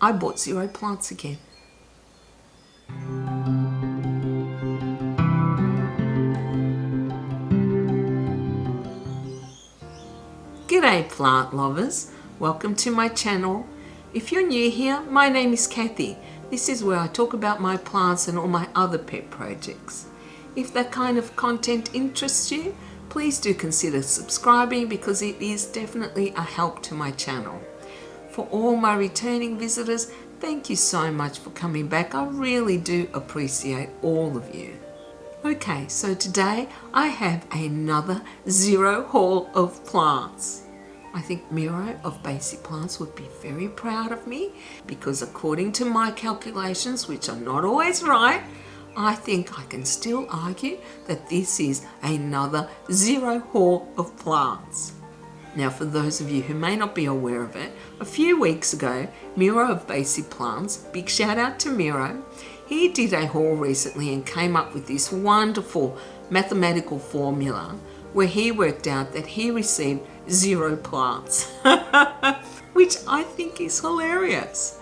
I bought 0 plants again. G'day plant lovers, welcome to my channel. If you're new here, my name is Kathy. This is where I talk about my plants and all my other pet projects. If that kind of content interests you, please do consider subscribing because it is definitely a help to my channel. For all my returning visitors, thank you so much for coming back. I really do appreciate all of you. Okay, so today I have another 0 haul of plants. I think Miro of Basic Plants would be very proud of me because according to my calculations, which are not always right, I think I can still argue that this is another 0 haul of plants. Now, for those of you who may not be aware of it, a few weeks ago, Miro of Basic Plants, big shout out to Miro, he did a haul recently and came up with this wonderful mathematical formula where he worked out that he received 0 plants, which I think is hilarious.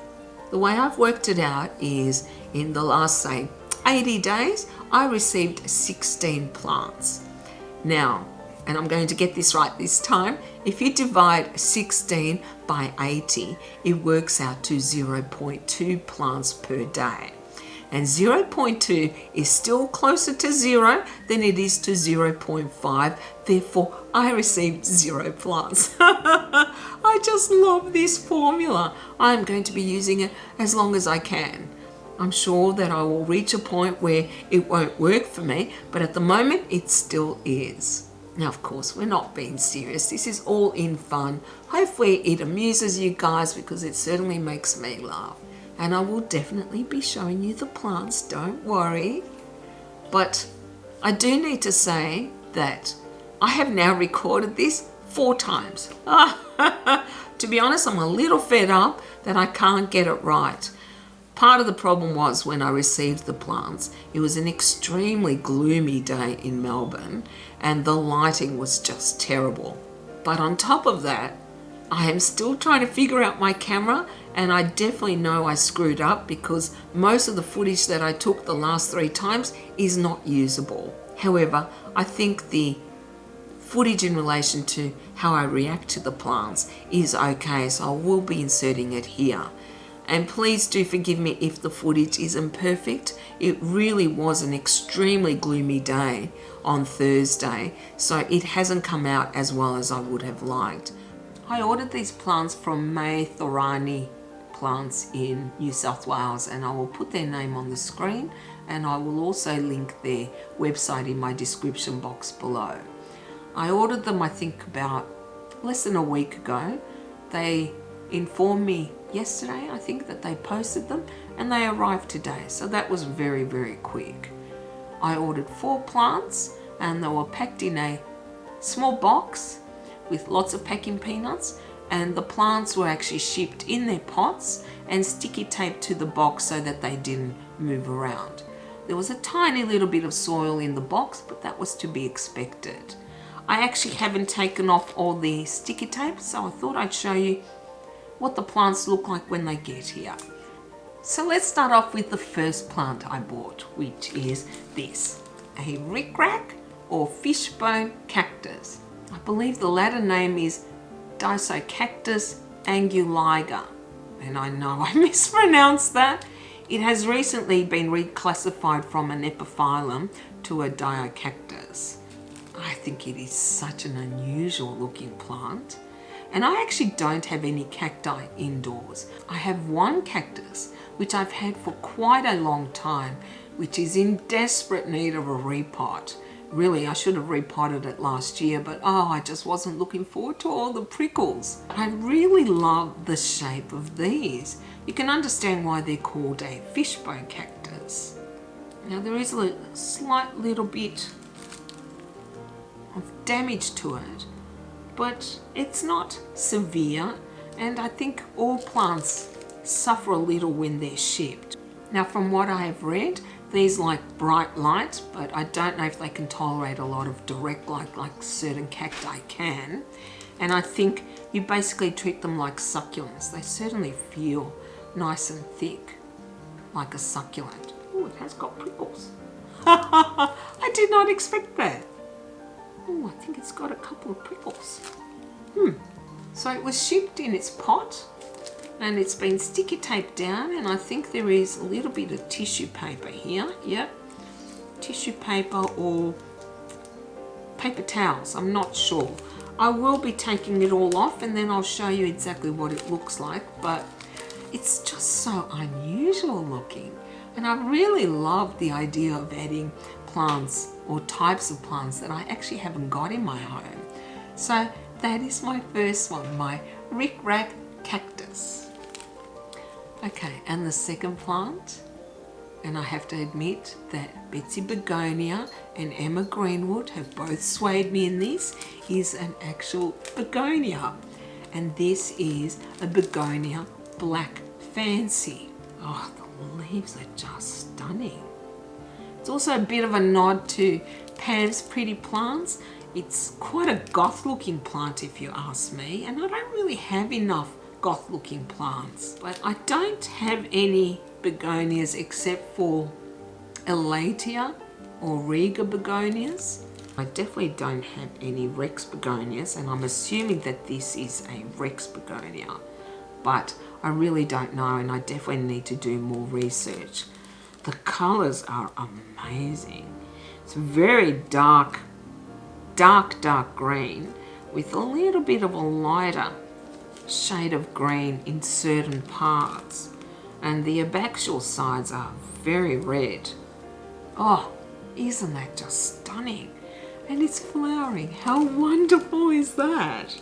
The way I've worked it out is in the last, say, 80 days, I received 16 plants. Now, and I'm going to get this right this time, if you divide 16 by 80, it works out to 0.2 plants per day. And 0.2 is still closer to 0 than it is to 0.5. Therefore, I received 0 plants. I just love this formula. I'm going to be using it as long as I can. I'm sure that I will reach a point where it won't work for me, but at the moment, it still is. Now, of course, we're not being serious. This is all in fun. Hopefully it amuses you guys because it certainly makes me laugh. And I will definitely be showing you the plants, don't worry. But I do need to say that I have now recorded this 4 times. To be honest, I'm a little fed up that I can't get it right. Part of the problem was when I received the plants, it was an extremely gloomy day in Melbourne and the lighting was just terrible. But on top of that, I am still trying to figure out my camera and I definitely know I screwed up because most of the footage that I took the last 3 times is not usable. However, I think the footage in relation to how I react to the plants is okay, so I will be inserting it here. And please do forgive me if the footage isn't perfect. It really was an extremely gloomy day on Thursday, so it hasn't come out as well as I would have liked. I ordered these plants from Mae Thorani plants in New South Wales and I will put their name on the screen and I will also link their website in my description box below. I ordered them I think about less than a week ago. They informed me yesterday, I think, that they posted them and they arrived today, so that was very, very quick. I ordered 4 plants and they were packed in a small box with lots of packing peanuts, and the plants were actually shipped in their pots and sticky taped to the box so that they didn't move around. There was a tiny little bit of soil in the box, but that was to be expected. I actually haven't taken off all the sticky tape, so I thought I'd show you what the plants look like when they get here. So let's start off with the first plant I bought, which is this, a RicRac or Fishbone Cactus. I believe the latter name is Disocactus anguliger, and I know I mispronounced that. It has recently been reclassified from an epiphyllum to a Disocactus. I think it is such an unusual looking plant. And I actually don't have any cacti indoors. I have one cactus, which I've had for quite a long time, which is in desperate need of a repot. Really, I should have repotted it last year, but I just wasn't looking forward to all the prickles. I really love the shape of these. You can understand why they're called a fishbone cactus. Now there is a slight little bit of damage to it, but it's not severe, and I think all plants suffer a little when they're shipped. Now, from what I have read, these like bright light, but I don't know if they can tolerate a lot of direct light like certain cacti can. And I think you basically treat them like succulents. They certainly feel nice and thick, like a succulent. Oh, it has got prickles. I did not expect that. Oh, I think it's got a couple of prickles. So it was shipped in its pot and it's been sticky taped down, and I think there is a little bit of tissue paper here. Yep, tissue paper or paper towels, I'm not sure. I will be taking it all off and then I'll show you exactly what it looks like, but it's just so unusual looking. And I really love the idea of adding plants or types of plants that I actually haven't got in my home. So that is my first one, my RicRac Cactus. Okay, and the second plant, and I have to admit that Betsy Begonia and Emma Greenwood have both swayed me in this, is an actual begonia. And this is a Begonia Black Fancy. Oh, the leaves are just stunning. It's also a bit of a nod to Pam's Pretty Plants. It's quite a goth looking plant if you ask me, and I don't really have enough goth looking plants. But I don't have any begonias except for Elatia or Riga begonias. I definitely don't have any Rex begonias, and I'm assuming that this is a Rex begonia, but I really don't know, and I definitely need to do more research. The colors are amazing. It's very dark green with a little bit of a lighter shade of green in certain parts, and the abaxial sides are very red. Oh, isn't that just stunning? And it's flowering. How wonderful is that?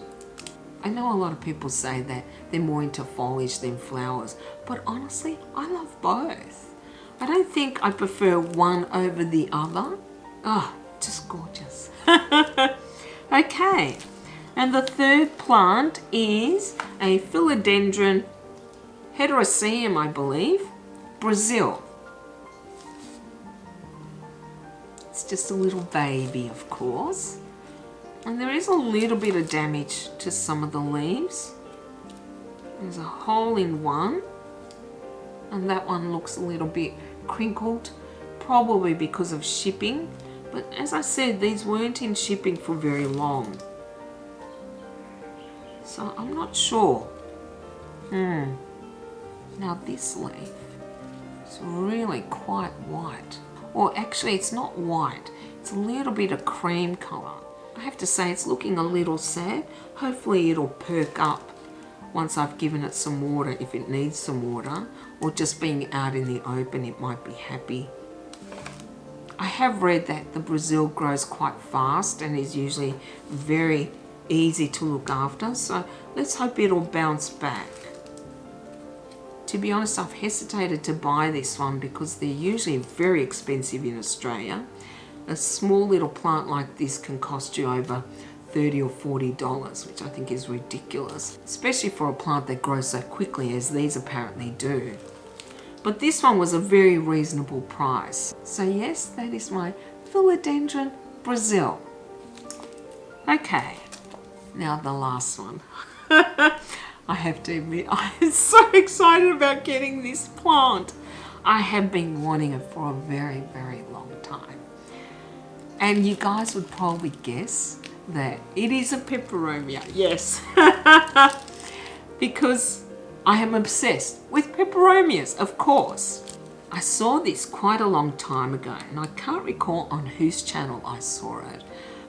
I know a lot of people say that they're more into foliage than flowers, but honestly, I love both. I don't think I prefer one over the other. Oh, just gorgeous. Okay, and the third plant is a Philodendron hederaceum, I believe, Brazil. It's just a little baby, of course. And there is a little bit of damage to some of the leaves. There's a hole in one, and that one looks a little bit crinkled, probably because of shipping. But as I said, these weren't in shipping for very long, so I'm not sure. Now this leaf is really quite white. Or actually, it's not white. It's a little bit of cream colour. I have to say it's looking a little sad. Hopefully it'll perk up once I've given it some water, if it needs some water, or just being out in the open, it might be happy. I have read that the Brazil grows quite fast and is usually very easy to look after, so let's hope it'll bounce back. To be honest, I've hesitated to buy this one because they're usually very expensive in Australia. A small little plant like this can cost you over $30 or $40, which I think is ridiculous, especially for a plant that grows so quickly as these apparently do. But this one was a very reasonable price. So yes, that is my Philodendron Brazil. Okay, now the last one. I have to admit, I am so excited about getting this plant. I have been wanting it for a very, very long time. And you guys would probably guess that it is a peperomia. Yes. Because I am obsessed with peperomias, of course. I saw this quite a long time ago, and I can't recall on whose channel I saw it.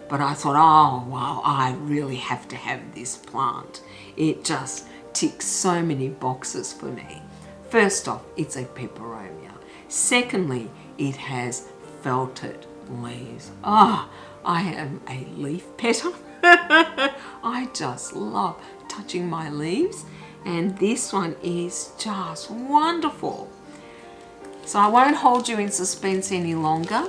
But I thought, oh wow, I really have to have this plant. It just ticks so many boxes for me. First off, it's a peperomia. Secondly, it has felted leaves. Ah, I am a leaf petter. I just love touching my leaves, and this one is just wonderful. So I won't hold you in suspense any longer.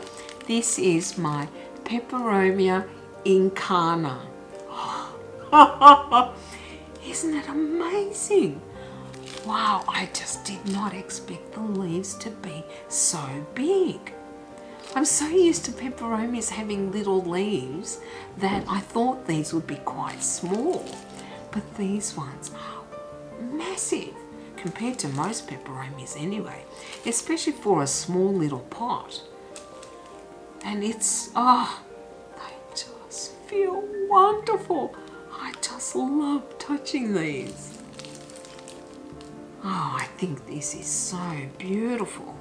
This is my Peperomia Incarna. Isn't it amazing? Wow, I just did not expect the leaves to be so big. I'm so used to peperomias having little leaves that I thought these would be quite small, but these ones are massive compared to most peperomias anyway, especially for a small little pot. And it's, oh, they just feel wonderful. I just love touching these. Oh, I think this is so beautiful.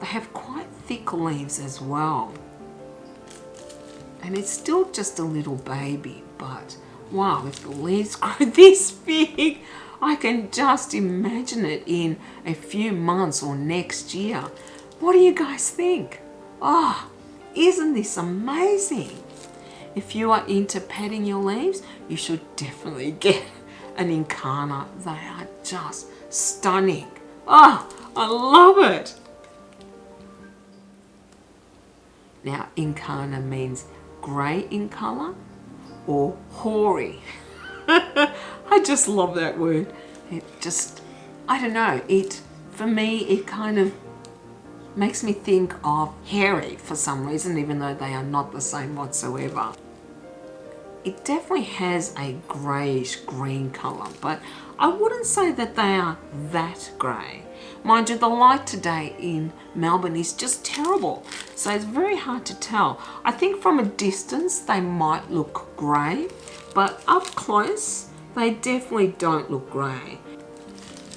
They have quite thick leaves as well. And it's still just a little baby, but wow, if the leaves grow this big, I can just imagine it in a few months or next year. What do you guys think? Oh, isn't this amazing? If you are into patting your leaves, you should definitely get an incana. They are just stunning. Oh, I love it. Now, incana means grey in colour or hoary. I just love that word. It just, I don't know, for me, it kind of makes me think of hairy for some reason, even though they are not the same whatsoever. It definitely has a greyish green colour, but I wouldn't say that they are that grey. Mind you, the light today in Melbourne is just terrible, so it's very hard to tell. I think from a distance they might look grey, but up close they definitely don't look grey.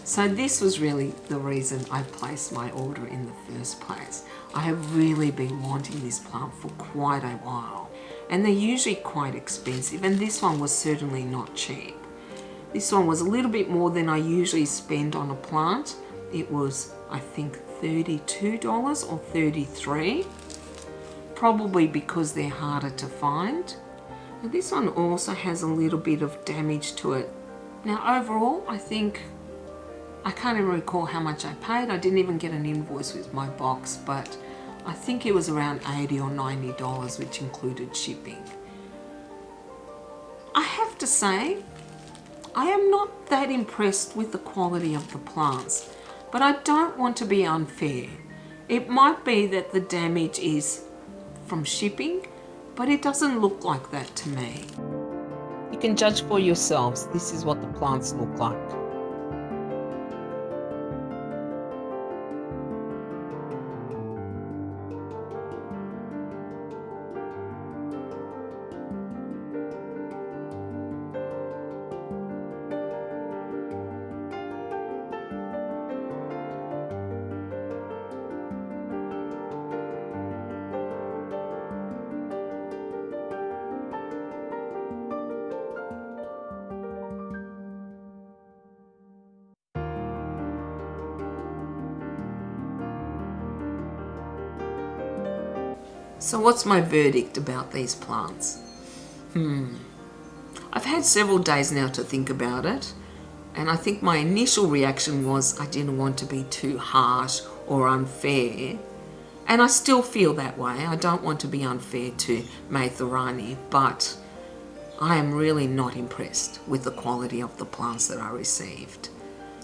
So this was really the reason I placed my order in the first place. I have really been wanting this plant for quite a while, and they're usually quite expensive, and this one was certainly not cheap. This one was a little bit more than I usually spend on a plant. It was, I think, $32 or $33, probably because they're harder to find. And this one also has a little bit of damage to it. Now overall, I think, I can't even recall how much I paid. I didn't even get an invoice with my box, but I think it was around $80 or $90, which included shipping. I have to say, I am not that impressed with the quality of the plants, but I don't want to be unfair. It might be that the damage is from shipping, but it doesn't look like that to me. You can judge for yourselves. This is what the plants look like. So what's my verdict about these plants? I've had several days now to think about it, and I think my initial reaction was I didn't want to be too harsh or unfair, and I still feel that way. I don't want to be unfair to Mae Thorani, but I am really not impressed with the quality of the plants that I received.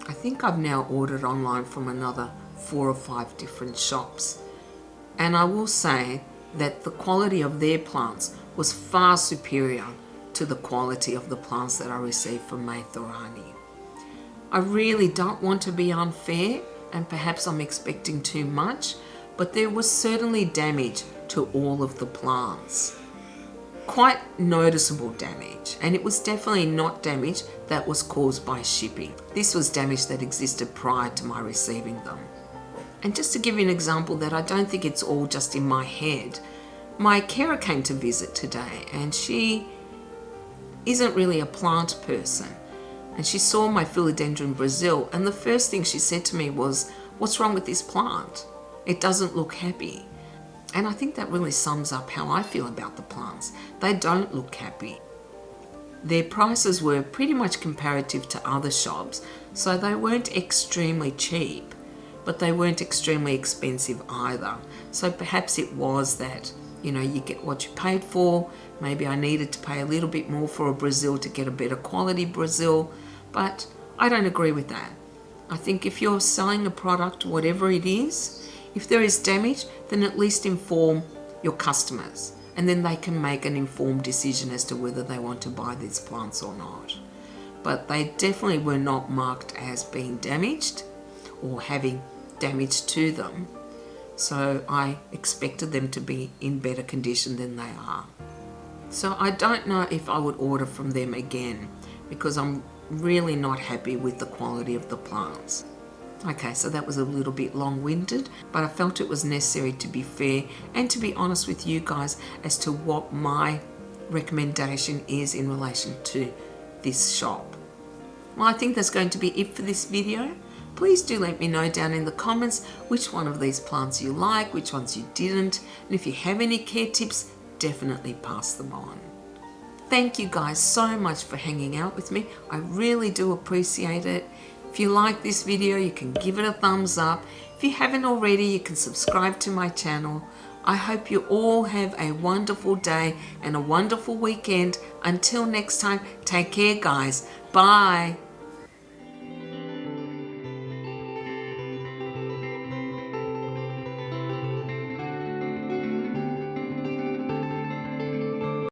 I think I've now ordered online from another 4 or 5 different shops, and I will say that the quality of their plants was far superior to the quality of the plants that I received from Mae Thorani. I really don't want to be unfair, and perhaps I'm expecting too much, but there was certainly damage to all of the plants. Quite noticeable damage, and it was definitely not damage that was caused by shipping. This was damage that existed prior to my receiving them. And just to give you an example that I don't think it's all just in my head, my carer came to visit today, and she isn't really a plant person. And she saw my Philodendron Brazil, and the first thing she said to me was, "What's wrong with this plant? It doesn't look happy." And I think that really sums up how I feel about the plants. They don't look happy. Their prices were pretty much comparative to other shops, so they weren't extremely cheap, but they weren't extremely expensive either. So perhaps it was that, you get what you paid for. Maybe I needed to pay a little bit more for a Brazil to get a better quality Brazil, but I don't agree with that. I think if you're selling a product, whatever it is, if there is damage, then at least inform your customers, and then they can make an informed decision as to whether they want to buy these plants or not. but they definitely were not marked as being damaged or having damage to them. So I expected them to be in better condition than they are. So I don't know if I would order from them again because I'm really not happy with the quality of the plants. Okay, so that was a little bit long-winded, but I felt it was necessary to be fair and to be honest with you guys as to what my recommendation is in relation to this shop. Well, I think that's going to be it for this video. Please do let me know down in the comments which one of these plants you like, which ones you didn't, and if you have any care tips, definitely pass them on. Thank you guys so much for hanging out with me. I really do appreciate it. If you like this video, you can give it a thumbs up. If you haven't already, you can subscribe to my channel. I hope you all have a wonderful day and a wonderful weekend. Until next time, take care guys. Bye.